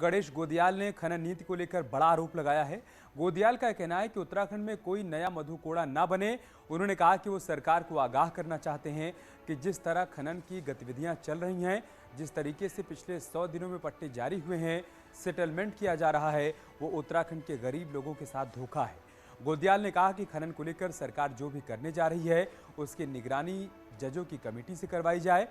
गणेश गोदियाल ने खनन नीति को लेकर बड़ा आरोप लगाया है। गोदियाल का कहना है कि उत्तराखंड में कोई नया मधुकोड़ा ना बने। उन्होंने कहा कि वो सरकार को आगाह करना चाहते हैं कि जिस तरह खनन की गतिविधियां चल रही हैं, जिस तरीके से पिछले 100 दिनों में पट्टे जारी हुए हैं, सेटलमेंट किया जा रहा है, वो उत्तराखंड के गरीब लोगों के साथ धोखा है। गोदियाल ने कहा कि खनन को लेकर सरकार जो भी करने जा रही है उसकी निगरानी जजों की कमेटी से करवाई जाए।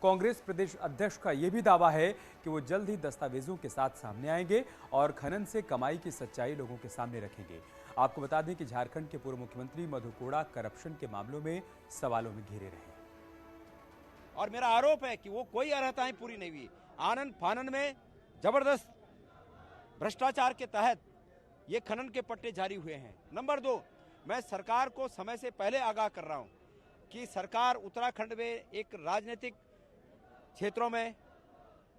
कांग्रेस प्रदेश अध्यक्ष का यह भी दावा है कि वो जल्द ही दस्तावेजों के साथ सामने आएंगे और खनन से कमाई की सच्चाई लोगों के सामने रखेंगे। आपको बता दें कि झारखंड के पूर्व मुख्यमंत्री मधु कोड़ा करप्शन के मामलों में सवालों में घिरे रहे और मेरा आरोप है कि वो कोई अर्हताएं पूरी नहीं हुई। आनंद फानन में जबरदस्त भ्रष्टाचार के तहत ये खनन के पट्टे जारी हुए हैं। नंबर 2, मैं सरकार को समय से पहले आगाह कर रहा हूं कि सरकार उत्तराखंड में एक राजनीतिक क्षेत्रों में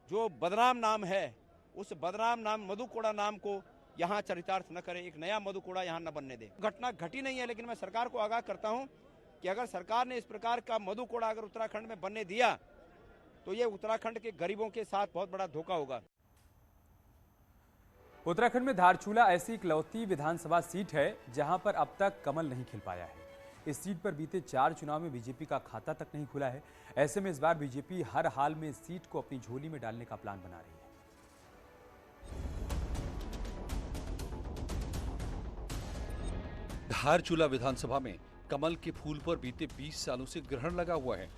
जो बदनाम नाम है, उस बदनाम नाम मधुकोड़ा नाम को यहाँ चरितार्थ न करे, एक नया मधुकोड़ा यहाँ न बनने दे। घटना घटी नहीं है, लेकिन मैं सरकार को आगाह करता हूँ कि अगर सरकार ने इस प्रकार का मधुकोड़ा अगर उत्तराखंड में बनने दिया तो ये उत्तराखंड के गरीबों के साथ बहुत बड़ा धोखा होगा। उत्तराखंड में धारचूला ऐसी इकलौती विधानसभा सीट है जहां पर अब तक कमल नहीं खिल पाया है। इस सीट पर बीते 4 चुनाव में बीजेपी का खाता तक नहीं खुला है। ऐसे में इस बार बीजेपी हर हाल में इस सीट को अपनी झोली में डालने का प्लान बना रही है। धारचूला विधानसभा में कमल के फूल पर बीते 20 सालों से ग्रहण लगा हुआ है।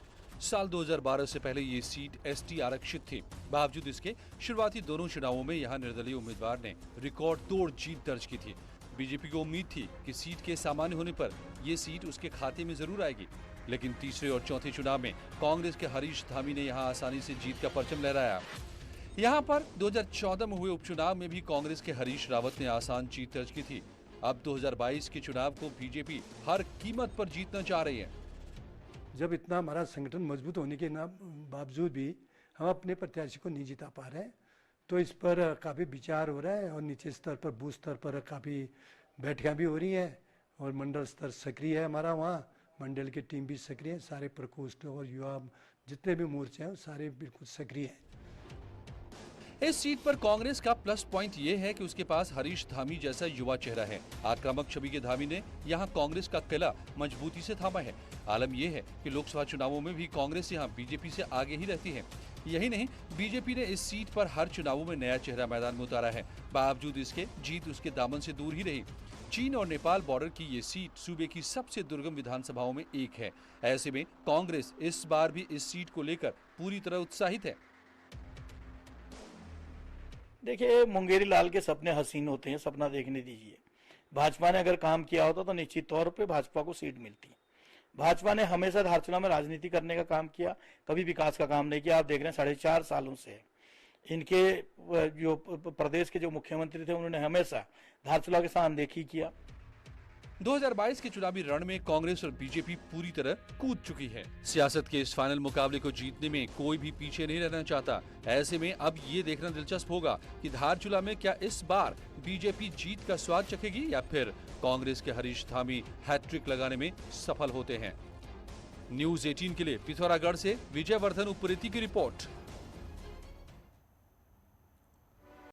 साल 2012 से पहले ये सीट एसटी आरक्षित थी। बावजूद इसके शुरुआती दोनों चुनावों में यहां निर्दलीय उम्मीदवार ने रिकॉर्ड तोड़ जीत दर्ज की थी। बीजेपी को उम्मीद थी कि सीट के सामान्य होने पर ये सीट उसके खाते में जरूर आएगी, लेकिन तीसरे और चौथे चुनाव में कांग्रेस के हरीश धामी ने यहां आसानी से जीत का परचम लहराया। यहां पर 2014 में हुए उपचुनाव में भी कांग्रेस के हरीश रावत ने आसान जीत दर्ज की थी। अब 2022 के चुनाव को बीजेपी हर कीमत पर जीतना चाह रही है। जब इतना हमारा संगठन मजबूत होने के बावजूद भी हम अपने प्रत्याशी को नहीं जिता पा रहे हैं, तो इस पर काफ़ी विचार हो रहा है और नीचे स्तर पर, बूथ स्तर पर काफ़ी बैठकें भी हो रही हैं और मंडल स्तर सक्रिय है हमारा। वहाँ मंडल की टीम भी सक्रिय है, सारे प्रकोष्ठ और युवा जितने भी मोर्चे हैं सारे बिल्कुल सक्रिय हैं। इस सीट पर कांग्रेस का प्लस पॉइंट ये है कि उसके पास हरीश धामी जैसा युवा चेहरा है। आक्रामक छवि के धामी ने यहाँ कांग्रेस का किला मजबूती से थामा है। आलम यह है कि लोकसभा चुनावों में भी कांग्रेस यहाँ बीजेपी से आगे ही रहती है। यही नहीं, बीजेपी ने इस सीट पर हर चुनावों में नया चेहरा मैदान में उतारा है। बावजूद इसके जीत उसके दामन से दूर ही रही। चीन और नेपाल बॉर्डर की ये सीट सूबे की सबसे दुर्गम विधानसभाओं में एक है। ऐसे में कांग्रेस इस बार भी इस सीट को लेकर पूरी तरह उत्साहित है। देखिए, मुंगेरी लाल के सपने हसीन होते हैं, सपना देखने दीजिए। भाजपा ने अगर काम किया होता तो निश्चित तौर पे भाजपा को सीट मिलती। भाजपा ने हमेशा धारचूला में राजनीति करने का काम किया, कभी विकास का काम नहीं किया। आप देख रहे हैं 4.5 सालों से इनके जो प्रदेश के जो मुख्यमंत्री थे उन्होंने हमेशा धारचूला के साथ अनदेखी किया। 2022 के चुनावी रण में कांग्रेस और बीजेपी पूरी तरह कूद चुकी है। सियासत के इस फाइनल मुकाबले को जीतने में कोई भी पीछे नहीं रहना चाहता। ऐसे में अब ये देखना दिलचस्प होगा कि धारचूला में क्या इस बार बीजेपी जीत का स्वाद चखेगी या फिर कांग्रेस के हरीश धामी हैट्रिक लगाने में सफल होते हैं। न्यूज़ 18 के लिए पिथौरागढ़ से विजयवर्धन उप्रेती की रिपोर्ट।